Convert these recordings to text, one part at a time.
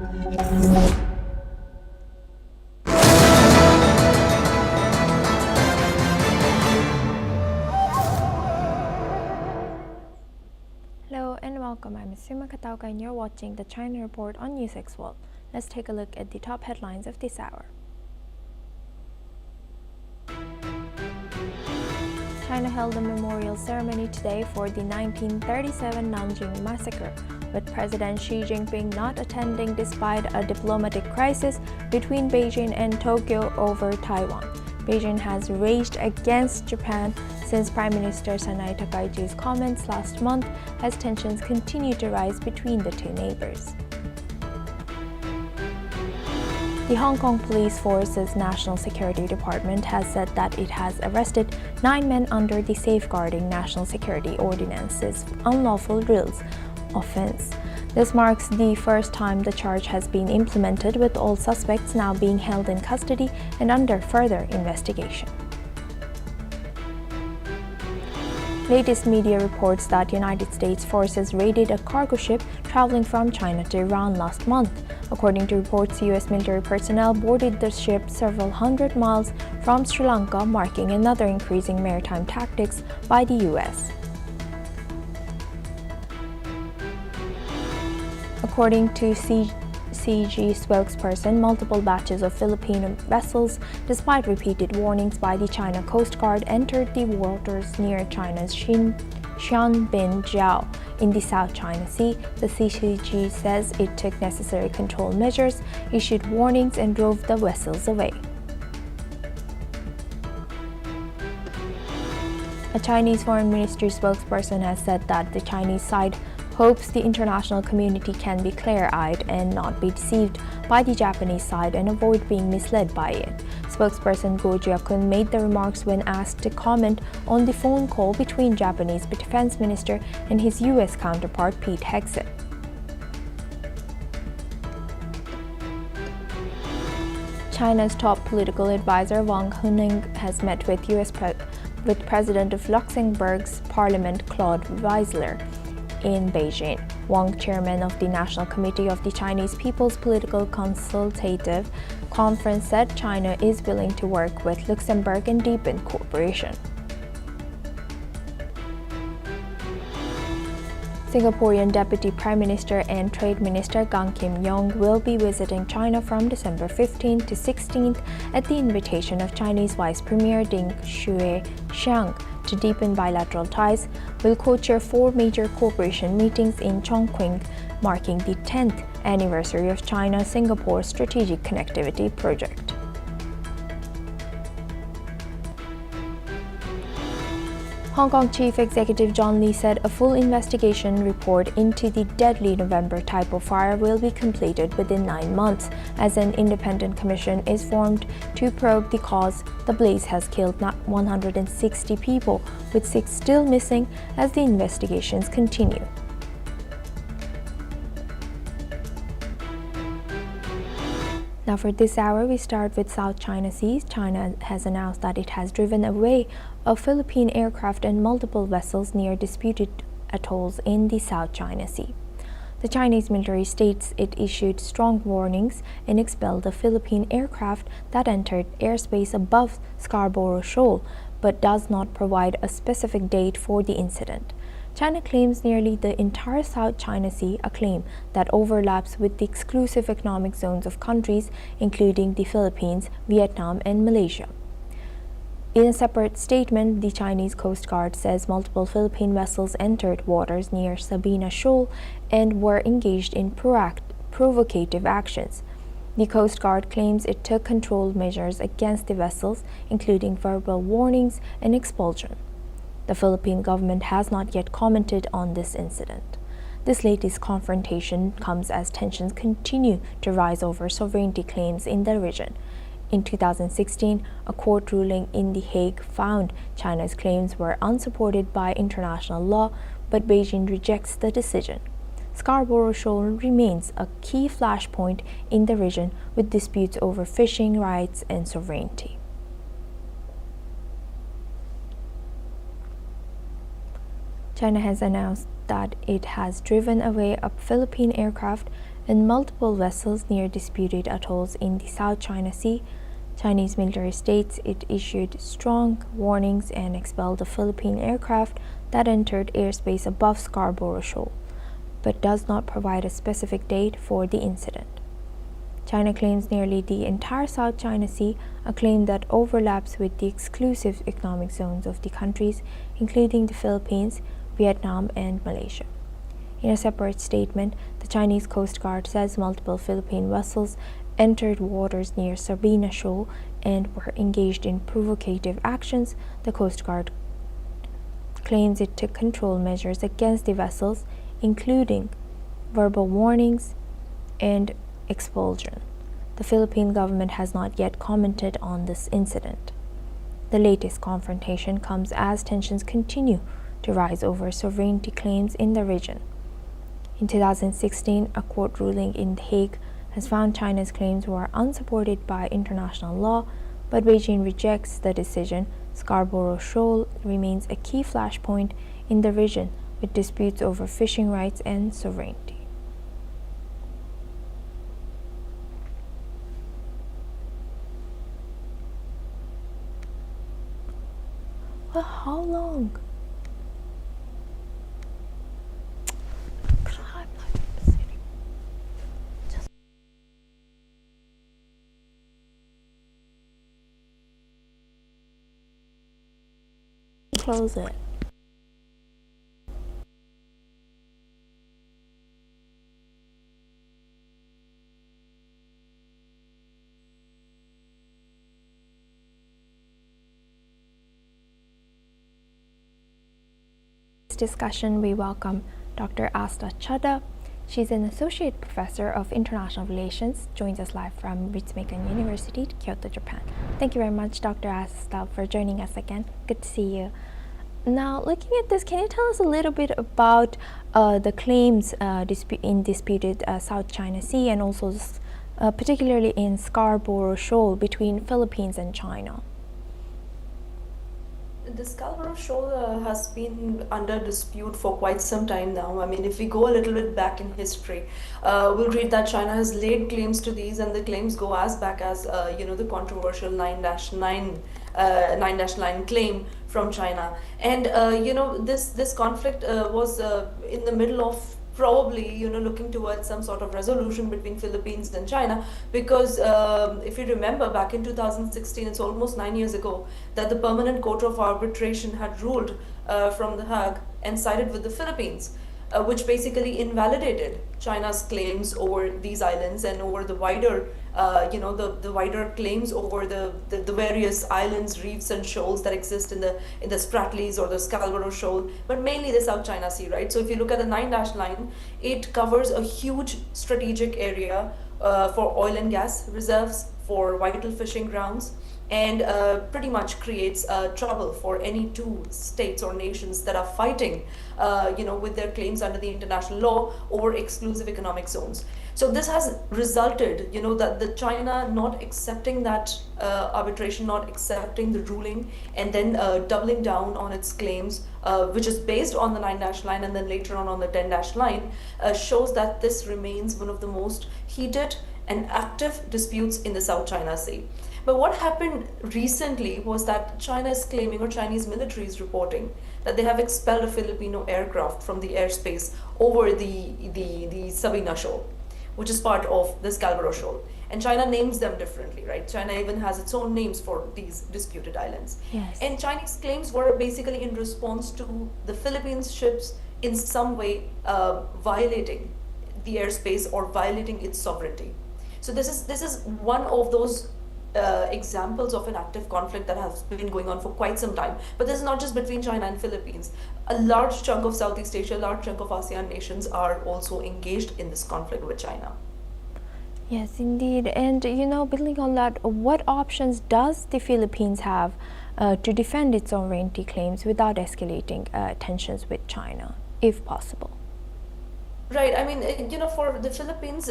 Hello and welcome. I'm Suma Katauka and you're watching the China Report on NewsX World. Let's take a look at the top headlines of this hour. China held a memorial ceremony today for the 1937 Nanjing massacre, with President Xi Jinping not attending despite a diplomatic crisis between Beijing and Tokyo over Taiwan. Beijing has raged against Japan since Prime Minister Sanai Takaichi's comments last month as tensions continue to rise between the two neighbors. The Hong Kong Police Force's National Security Department has said that it has arrested 9 men under the Safeguarding National Security Ordinance's unlawful drills offense. This marks the first time the charge has been implemented, with all suspects now being held in custody and under further investigation. Latest media reports that United States forces raided a cargo ship traveling from China to Iran last month. According to reports, U.S. military personnel boarded the ship several hundred miles from Sri Lanka, marking another increasing maritime tactics by the U.S. According to CG spokesperson, multiple batches of Filipino vessels, despite repeated warnings by the China Coast Guard, entered the waters near China's Xianbin Jiao in the South China Sea. The CCG says it took necessary control measures, issued warnings, and drove the vessels away. A Chinese Foreign Ministry spokesperson has said that the Chinese side hopes the international community can be clear-eyed and not be deceived by the Japanese side and avoid being misled by it. Spokesperson Go Jiakun made the remarks when asked to comment on the phone call between Japanese Defense Minister and his U.S. counterpart Pete Hegseth. China's top political advisor Wang Huning has met with President of Luxembourg's Parliament Claude Weisler in Beijing. Wang, chairman of the National Committee of the Chinese People's Political Consultative Conference, said China is willing to work with Luxembourg and deepen cooperation. Singaporean Deputy Prime Minister and Trade Minister Gan Kim Yong will be visiting China from December 15 to 16 at the invitation of Chinese Vice Premier Ding Xuexiang. To deepen bilateral ties, will co-chair 4 major cooperation meetings in Chongqing, marking the 10th anniversary of China-Singapore Strategic Connectivity Project. Hong Kong Chief Executive John Lee said a full investigation report into the deadly November Typo fire will be completed within 9 months, as an independent commission is formed to probe the cause. The blaze has killed 160 people, with 6 still missing as the investigations continue. Now for this hour, we start with South China Sea. China has announced that it has driven away a Philippine aircraft and multiple vessels near disputed atolls in the South China Sea. The Chinese military states it issued strong warnings and expelled a Philippine aircraft that entered airspace above Scarborough Shoal, but does not provide a specific date for the incident. China claims nearly the entire South China Sea, a claim that overlaps with the exclusive economic zones of countries including the Philippines, Vietnam, and Malaysia. In a separate statement, the Chinese Coast Guard says multiple Philippine vessels entered waters near Sabina Shoal and were engaged in provocative actions. The Coast Guard claims it took control measures against the vessels, including verbal warnings and expulsion. The Philippine government has not yet commented on this incident. This latest confrontation comes as tensions continue to rise over sovereignty claims in the region. In 2016, a court ruling in The Hague found China's claims were unsupported by international law, but Beijing rejects the decision. Scarborough Shoal remains a key flashpoint in the region, with disputes over fishing rights and sovereignty. China has announced that it has driven away a Philippine aircraft and multiple vessels near disputed atolls in the South China Sea. Chinese military states it issued strong warnings and expelled the Philippine aircraft that entered airspace above Scarborough Shoal, but does not provide a specific date for the incident. China claims nearly the entire South China Sea, a claim that overlaps with the exclusive economic zones of the countries, including the Philippines, Vietnam, and Malaysia. In a separate statement, the Chinese Coast Guard says multiple Philippine vessels entered waters near Sabina Shoal and were engaged in provocative actions. The Coast Guard claims it took control measures against the vessels, including verbal warnings and expulsion. The Philippine government has not yet commented on this incident. The latest confrontation comes as tensions continue to rise over sovereignty claims in the region. In 2016, a court ruling in The Hague has found China's claims were unsupported by international law, but Beijing rejects the decision. Scarborough Shoal remains a key flashpoint in the region, with disputes over fishing rights and sovereignty. Well, how long? Close it. Discussion, we welcome Dr. Asta Chadha. She's an associate professor of international relations, joins us live from Ritsumeikan University, Kyoto, Japan. Thank you very much, Dr. Asta, for joining us again. Good to see you. Now, looking at this, can you tell us a little bit about the claims in disputed South China Sea and also particularly in Scarborough Shoal between Philippines and China? The Scarborough Shoal has been under dispute for quite some time now. I mean, if we go a little bit back in history, we'll read that China has laid claims to these, and the claims go as back as the controversial 9-9 claim from China. And this conflict was in the middle of probably looking towards some sort of resolution between Philippines and China, because if you remember back in 2016, it's almost 9 years ago, that the Permanent Court of Arbitration had ruled from The Hague and sided with the Philippines, which basically invalidated China's claims over these islands and over the wider the wider claims over the various islands, reefs and shoals that exist in the Spratlys or the Scarborough Shoal, but mainly the South China Sea, right? So if you look at the 9-dash line, it covers a huge strategic area for oil and gas reserves, for vital fishing grounds, and pretty much creates trouble for any two states or nations that are fighting with their claims under the international law over exclusive economic zones. So this has resulted, that the China not accepting that arbitration, not accepting the ruling, and then doubling down on its claims, which is based on the 9-dash line and then later on the 10-dash line, shows that this remains one of the most heated and active disputes in the South China Sea. But what happened recently was that China is claiming, or Chinese military is reporting, that they have expelled a Filipino aircraft from the airspace over the Sabina Shoal, which is part of the Scarborough Shoal. And China names them differently, right? China even has its own names for these disputed islands. Yes. And Chinese claims were basically in response to the Philippines ships in some way violating the airspace or violating its sovereignty. So this is one of those examples of an active conflict that has been going on for quite some time. But this is not just between China and Philippines. A large chunk of Southeast Asia, a large chunk of ASEAN nations are also engaged in this conflict with China. Yes, indeed. And building on that, what options does the Philippines have to defend its sovereignty claims without escalating tensions with China, if possible? Right. I mean, for the Philippines,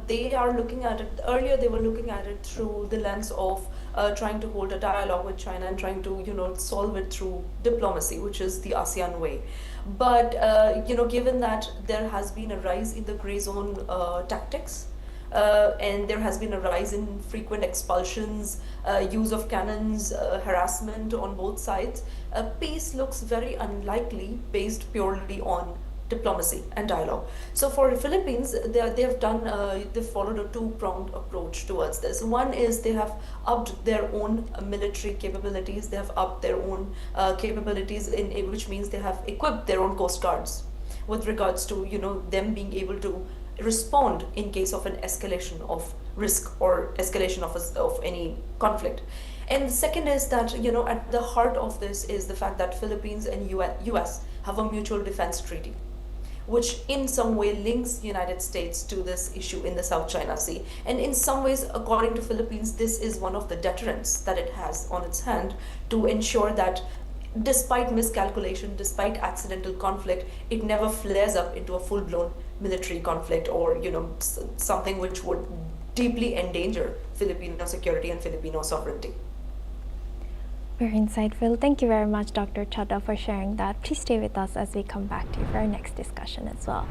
they are looking at it. Earlier, they were looking at it through the lens of trying to hold a dialogue with China and trying to, solve it through diplomacy, which is the ASEAN way. But, given that there has been a rise in the gray zone tactics, and there has been a rise in frequent expulsions, use of cannons, harassment on both sides. Peace looks very unlikely based purely on diplomacy and dialogue. So for the Philippines, they've followed a two-pronged approach towards this. One is they have upped their own military capabilities. They have upped their own capabilities, which means they have equipped their own coast guards with regards to them being able to respond in case of an escalation of risk or escalation of any conflict. And the second is that at the heart of this is the fact that Philippines and US have a mutual defense treaty, which in some way links the United States to this issue in the South China Sea. And in some ways, according to Philippines, this is one of the deterrents that it has on its hand to ensure that despite miscalculation, despite accidental conflict, it never flares up into a full-blown military conflict or something which would deeply endanger Filipino security and Filipino sovereignty. Very insightful. Thank you very much, Dr. Chadha, for sharing that. Please stay with us as we come back to you for our next discussion as well.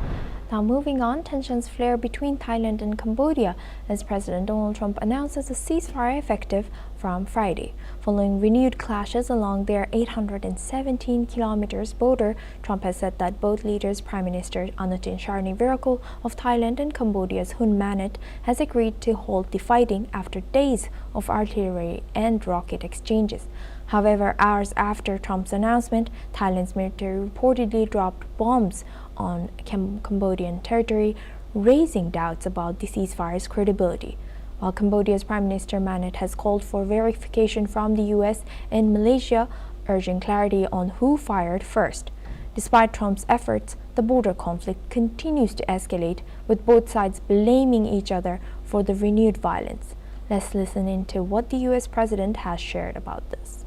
Now, moving on, tensions flare between Thailand and Cambodia as President Donald Trump announces a ceasefire effective from Friday. Following renewed clashes along their 817 kilometers border, Trump has said that both leaders, Prime Minister Anutin Charnvirakul of Thailand and Cambodia's Hun Manet, has agreed to halt the fighting after days of artillery and rocket exchanges. However, hours after Trump's announcement, Thailand's military reportedly dropped bombs on Cambodian territory, raising doubts about the ceasefire's credibility. While Cambodia's Prime Minister Manet has called for verification from the US and Malaysia, urging clarity on who fired first. Despite Trump's efforts, the border conflict continues to escalate, with both sides blaming each other for the renewed violence. Let's listen into what the US President has shared about this.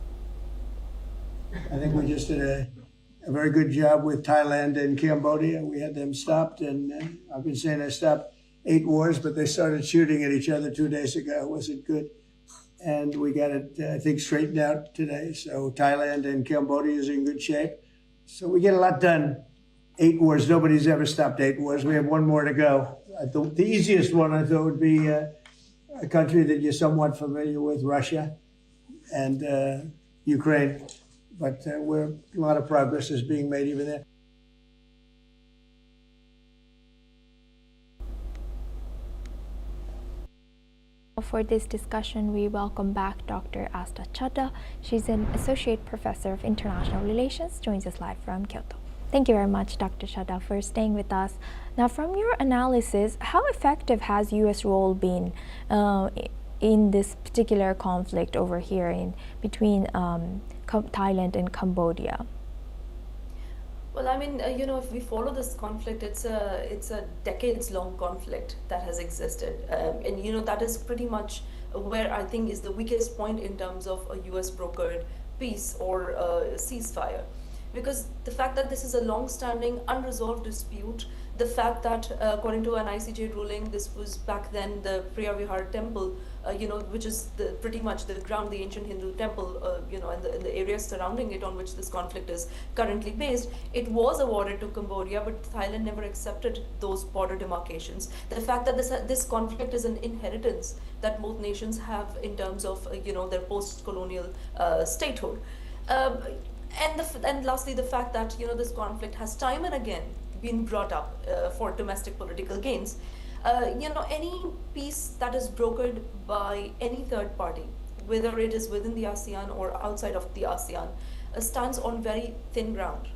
I think we just did a very good job with Thailand and Cambodia. We had them stopped, and I've been saying they stopped 8 wars, but they started shooting at each other 2 days ago. It wasn't good. And we got it, I think, straightened out today. So Thailand and Cambodia is in good shape. So we get a lot done. 8 wars. Nobody's ever stopped 8 wars. We have 1 more to go. The easiest one, I thought, would be a country that you're somewhat familiar with, Russia and Ukraine. But a lot of progress is being made even there. For this discussion, we welcome back Dr. Asta Chadha. She's an Associate Professor of International Relations, joins us live from Kyoto. Thank you very much, Dr. Chadha, for staying with us. Now, from your analysis, how effective has U.S. role been in this particular conflict over here between Thailand and Cambodia? Well, I mean, if we follow this conflict, it's a decades-long conflict that has existed, and that is pretty much where I think is the weakest point in terms of a U.S. brokered peace or ceasefire, because the fact that this is a long-standing, unresolved dispute, the fact that according to an ICJ ruling, this was back then the Priya Vihar temple, which is pretty much the ground, the ancient Hindu temple, and the areas surrounding it on which this conflict is currently based, it was awarded to Cambodia, but Thailand never accepted those border demarcations. The fact that this conflict is an inheritance that both nations have in terms of, their post-colonial statehood. And lastly, the fact that, this conflict has time and again been brought up for domestic political gains. Any peace that is brokered by any third party, whether it is within the ASEAN or outside of the ASEAN, stands on very thin ground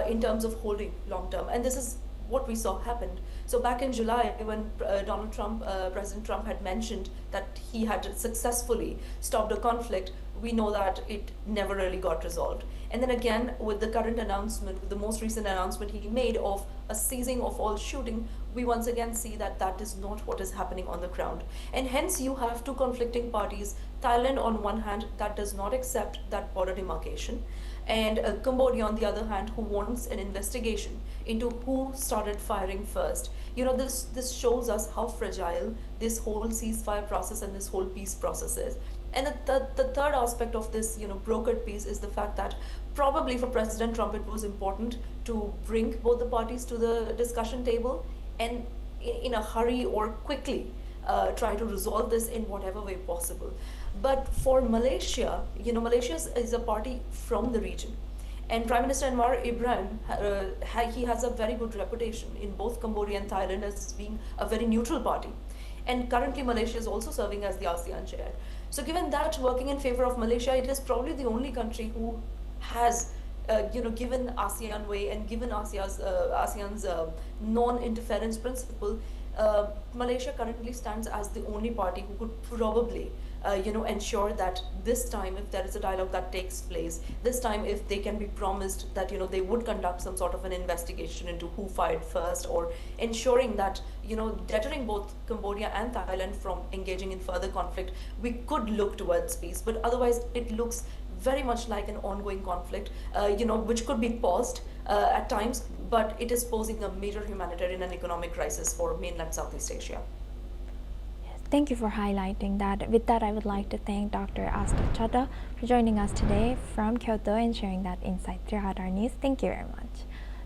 in terms of holding long term. And this is what we saw happened. So back in July, when President Trump had mentioned that he had successfully stopped a conflict, we know that it never really got resolved. And then again, with the current announcement, with the most recent announcement he made of a ceasing of all shooting, we once again see that that is not what is happening on the ground. And hence you have two conflicting parties, Thailand on one hand that does not accept that border demarcation, and Cambodia on the other hand who wants an investigation into who started firing first. This shows us how fragile this whole ceasefire process and this whole peace process is. And the third aspect of this, brokered peace is the fact that probably for President Trump it was important to bring both the parties to the discussion table and in a hurry or quickly try to resolve this in whatever way possible. But for Malaysia, Malaysia is a party from the region. And Prime Minister Anwar Ibrahim, he has a very good reputation in both Cambodia and Thailand as being a very neutral party. And currently Malaysia is also serving as the ASEAN chair. So given that, working in favor of Malaysia, it is probably the only country who has given ASEAN way and given ASEAN's non-interference principle. Malaysia currently stands as the only party who could probably ensure that this time, if there is a dialogue that takes place, this time if they can be promised that they would conduct some sort of an investigation into who fired first, or ensuring that deterring both Cambodia and Thailand from engaging in further conflict, we could look towards peace. But otherwise, it looks very much like an ongoing conflict, which could be paused at times, but it is posing a major humanitarian and economic crisis for mainland Southeast Asia. Thank you for highlighting that. With that, I would like to thank Dr. Asta Chadha for joining us today from Kyoto and sharing that insight throughout our news. Thank you very much.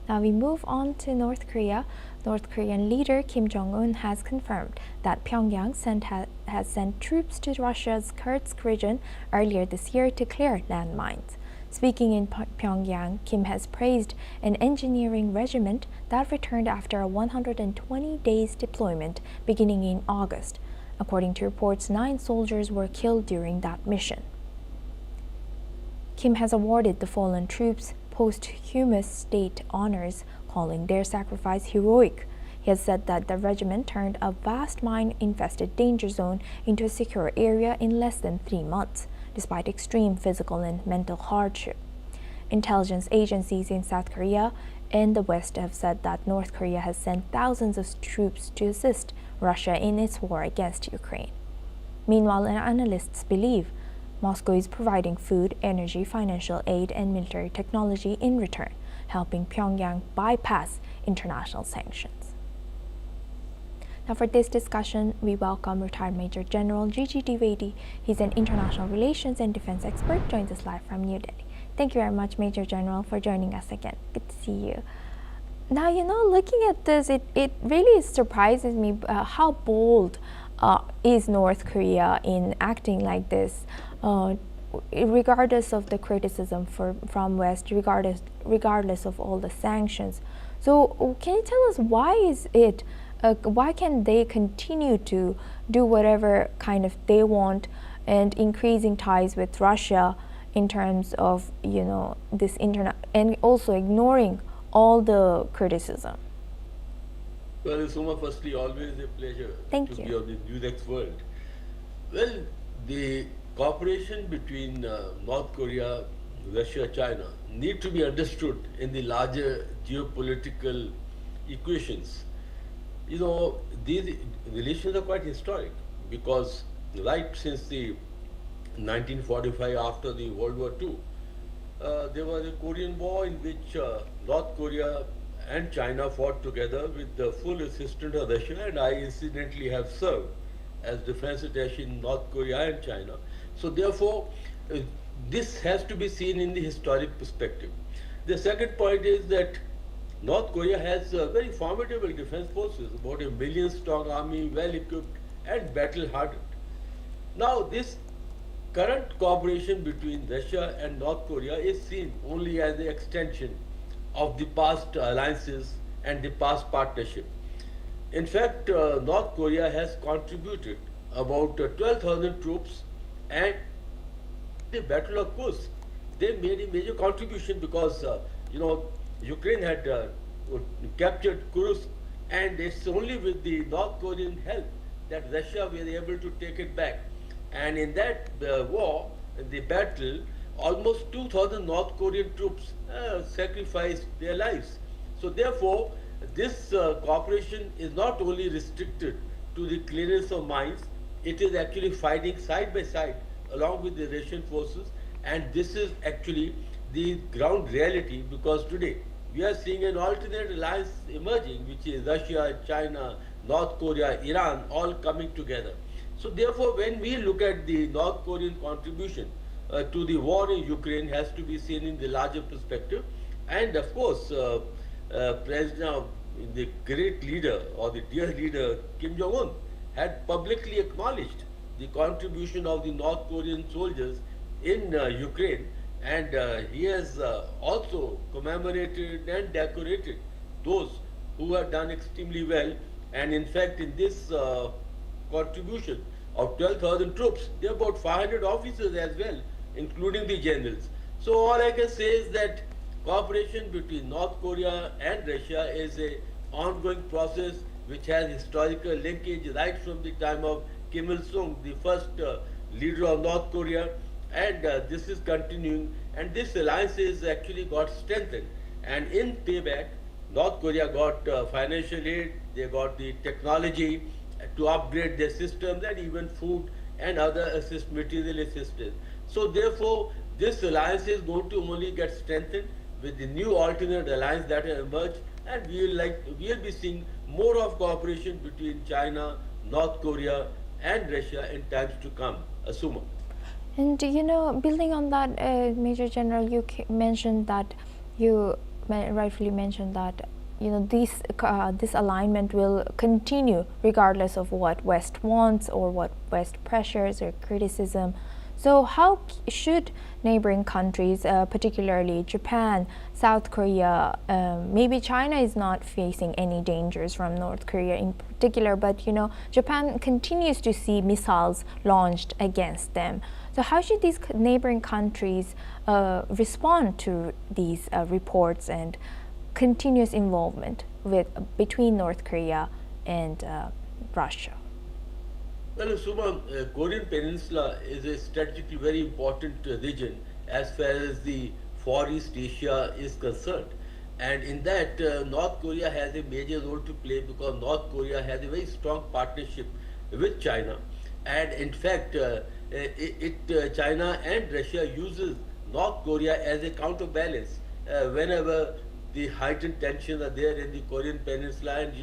Now we move on to North Korea. North Korean leader Kim Jong-un has confirmed that Pyongyang has sent troops to Russia's Kursk region earlier this year to clear landmines. Speaking in Pyongyang, Kim has praised an engineering regiment that returned after a 120 days deployment beginning in August. According to reports, 9 soldiers were killed during that mission. Kim has awarded the fallen troops posthumous state honors, calling their sacrifice heroic. He has said that the regiment turned a vast mine-infested danger zone into a secure area in less than 3 months, despite extreme physical and mental hardship. Intelligence agencies in South Korea and the West have said that North Korea has sent thousands of troops to assist Russia in its war against Ukraine. Meanwhile, analysts believe Moscow is providing food, energy, financial aid, and military technology in return, helping Pyongyang bypass international sanctions. Now for this discussion, we welcome retired Major General Gigi Dwivedi. He's an international relations and defense expert, joins us live from New Delhi. Thank you very much, Major General, for joining us again. Good to see you. Now, looking at this, it really surprises me how bold is North Korea in acting like this, regardless of the criticism from West, regardless of all the sanctions. So can you tell us why can they continue to do whatever kind of they want and increasing ties with Russia in terms of this internet, and also ignoring all the criticism? Well, Suma, firstly, always a pleasure to be on the NewsX World. Well, the cooperation between North Korea, Russia, China need to be understood in the larger geopolitical equations. These relations are quite historic because right since the 1945, after the World War II, there was a Korean War in which North Korea and China fought together with the full assistance of Russia, and I incidentally have served as defense attaché in North Korea and China. So therefore, this has to be seen in the historic perspective. The second point is that North Korea has very formidable defense forces, about 1 million strong army, well equipped and battle hardened. Now this current cooperation between Russia and North Korea is seen only as an extension of the past alliances and the past partnership. In fact, North Korea has contributed about 12,000 troops, and the Battle of Kursk, they made a major contribution because Ukraine had captured Kursk, and it's only with the North Korean help that Russia was able to take it back. And in that war, the battle, almost 2,000 North Korean troops sacrificed their lives. So therefore, this cooperation is not only restricted to the clearance of mines, it is actually fighting side by side along with the Russian forces, and this is actually the ground reality, because today we are seeing an alternate alliance emerging, which is Russia, China, North Korea, Iran, all coming together. So therefore, when we look at the North Korean contribution to the war in Ukraine, has to be seen in the larger perspective. And of course, President, the great leader or the dear leader Kim Jong-un had publicly acknowledged the contribution of the North Korean soldiers in Ukraine, and he has also commemorated and decorated those who have done extremely well. And in fact, in this contribution of 12,000 troops, there are about 500 officers as well, including the generals. So all I can say is that cooperation between North Korea and Russia is a ongoing process which has historical linkage right from the time of Kim Il-sung, the first leader of North Korea, and this is continuing, and this alliance is actually got strengthened. And in payback, North Korea got financial aid, they got the technology to upgrade their systems, and even food and other material assistance. So therefore, this alliance is going to only get strengthened with the new alternate alliance that has emerged, and we'll be seeing more of cooperation between China, North Korea, and Russia in times to come. Asuma. And building on that, Major General, you mentioned that you rightfully mentioned that this alignment will continue regardless of what West wants or what West pressures or criticism. So how should neighboring countries, particularly Japan, South Korea, maybe China is not facing any dangers from North Korea in particular, but Japan continues to see missiles launched against them. So how should these neighboring countries respond to these reports and continuous involvement between North Korea and Russia? Well, Suma, Korean Peninsula is a strategically very important region as far as the Far East Asia is concerned. And in that, North Korea has a major role to play because North Korea has a very strong partnership with China. And in fact, China and Russia uses North Korea as a counterbalance whenever the heightened tensions are there in the Korean Peninsula. And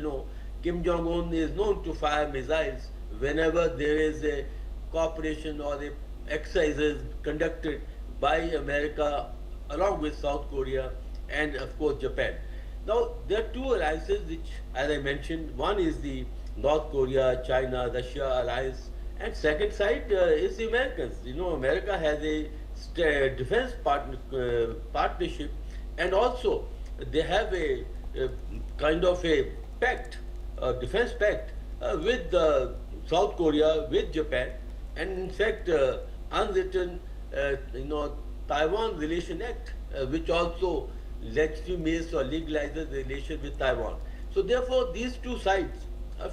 Kim Jong-un is known to fire missiles whenever there is a cooperation or the exercises conducted by America along with South Korea and of course Japan. Now there are two alliances which, as I mentioned, one is the North Korea, China, Russia alliance, and second side is the Americans. America has a defense partnership, and also they have a kind of a pact, a defense pact with South Korea, with Japan, and in fact, unwritten, Taiwan Relation Act, which also legitimates or legalizes the relation with Taiwan. So therefore, these two sides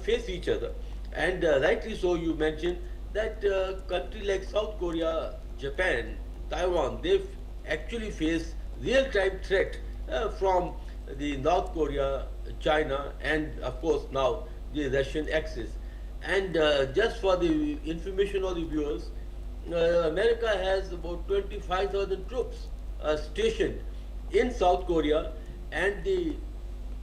face each other, and rightly so. You mentioned that countries like South Korea, Japan, Taiwan, they actually face real-time threat from the North Korea, China, and of course now the Russian axis. And just for the information of the viewers, America has about 25,000 troops stationed in South Korea, and the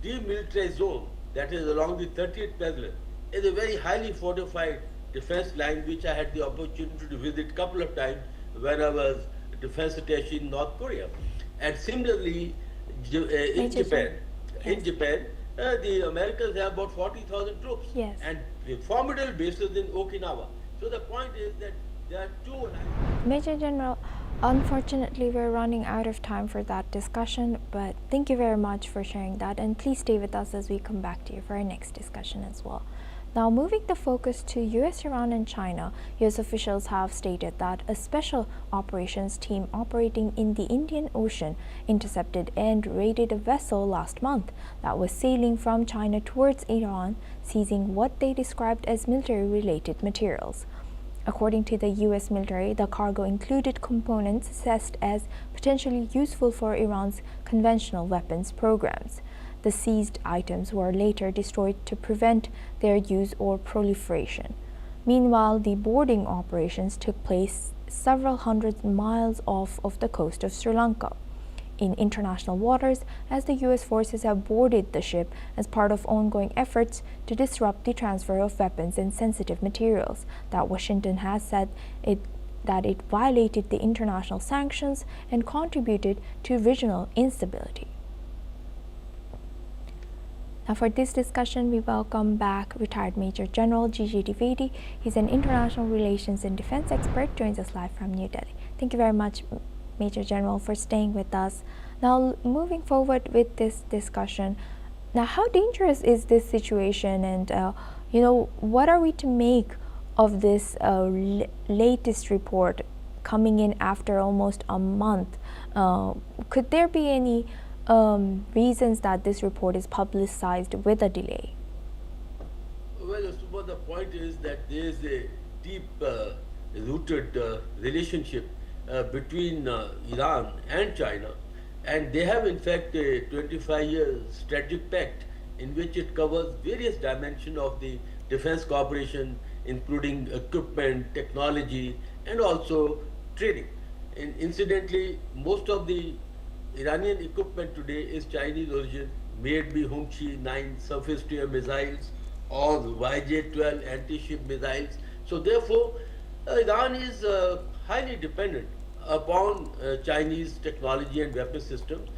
demilitarized zone that is along the 30th parallel is a very highly fortified defense line which I had the opportunity to visit a couple of times when I was defense attaché in North Korea. And similarly, in Japan, the Americans have about 40,000 troops, yes, and formidable bases in Okinawa. So the point is that there are two. Major General, unfortunately we're running out of time for that discussion, but thank you very much for sharing that, and please stay with us as we come back to you for our next discussion as well. Now, moving the focus to US, Iran, and China, US officials have stated that a special operations team operating in the Indian Ocean intercepted and raided a vessel last month that was sailing from China towards Iran, seizing what they described as military-related materials. According to the US military, the cargo included components assessed as potentially useful for Iran's conventional weapons programs. The seized items were later destroyed to prevent their use or proliferation. Meanwhile, the boarding operations took place several hundred miles off of the coast of Sri Lanka. in international waters as the U.S. forces have boarded the ship as part of ongoing efforts to disrupt the transfer of weapons and sensitive materials that Washington has said that it violated the international sanctions and contributed to regional instability. Now for this discussion, we welcome back retired Major General Gigi Dwivedi. He's an international relations and defense expert, joins us live from New Delhi. Thank you very much, Major General, for staying with us. Now, moving forward with this discussion, now how dangerous is this situation, and what are we to make of this latest report coming in after almost a month? Could there be any reasons that this report is publicized with a delay? Well, Suma, the point is that there is a deep rooted relationship between Iran and China, and they have in fact a 25-year strategic pact in which it covers various dimensions of the defense cooperation, including equipment, technology, and also trading. And incidentally, most of the Iranian equipment today is Chinese origin, made by Hongqi 9 surface-to-air missiles or YJ-12 anti-ship missiles. So therefore, Iran is highly dependent upon Chinese technology and weapon systems.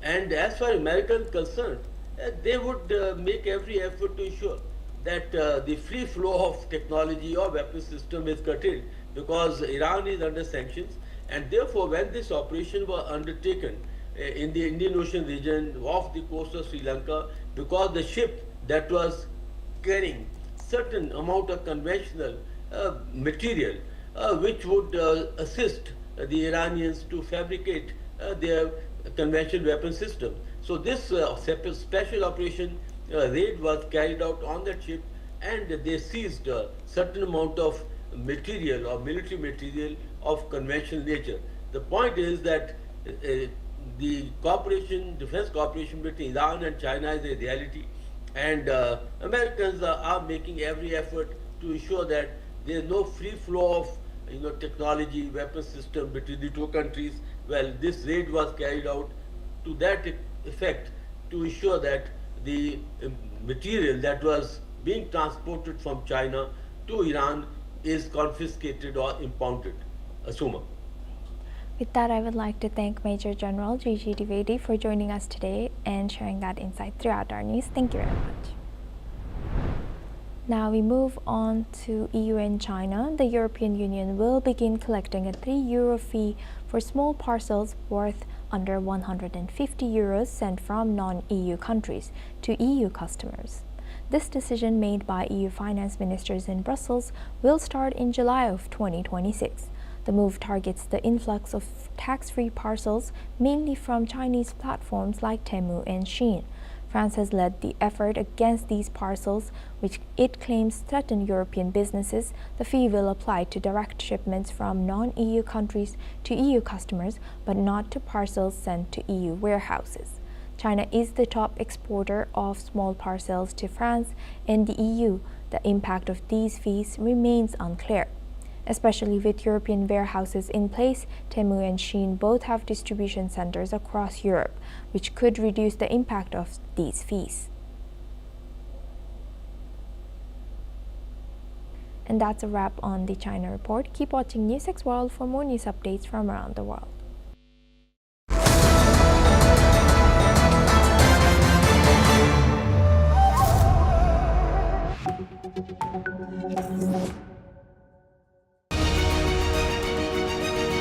And as far as America is concerned, they would make every effort to ensure that the free flow of technology or weapon system is curtailed, because Iran is under sanctions. And therefore, when this operation was undertaken in the Indian Ocean region off the coast of Sri Lanka, because the ship that was carrying certain amount of conventional material which would assist the Iranians to fabricate their conventional weapon system. So this special operation raid was carried out on that ship, and they seized a certain amount of material or military material of conventional nature. The point is that the cooperation, defense cooperation between Iran and China is a reality, and Americans are making every effort to ensure that there is no free flow of technology, weapon system between the two countries. Well, this raid was carried out to that effect, to ensure that the material that was being transported from China to Iran is confiscated or impounded. Asuma. With that, I would like to thank Major General Gigi Dwivedi for joining us today and sharing that insight throughout our news. Thank you very much. Now we move on to EU and China. The European Union will begin collecting a €3 fee for small parcels worth under €150 sent from non-EU countries to EU customers. This decision, made by EU finance ministers in Brussels, will start in July of 2026. The move targets the influx of tax-free parcels, mainly from Chinese platforms like Temu and Shein. France has led the effort against these parcels, which it claims threaten European businesses. The fee will apply to direct shipments from non-EU countries to EU customers, but not to parcels sent to EU warehouses. China is the top exporter of small parcels to France and the EU. The impact of these fees remains unclear. Especially with European warehouses in place, Temu and Shein both have distribution centers across Europe, which could reduce the impact of these fees. And that's a wrap on the China Report. Keep watching News6 World for more news updates from around the world.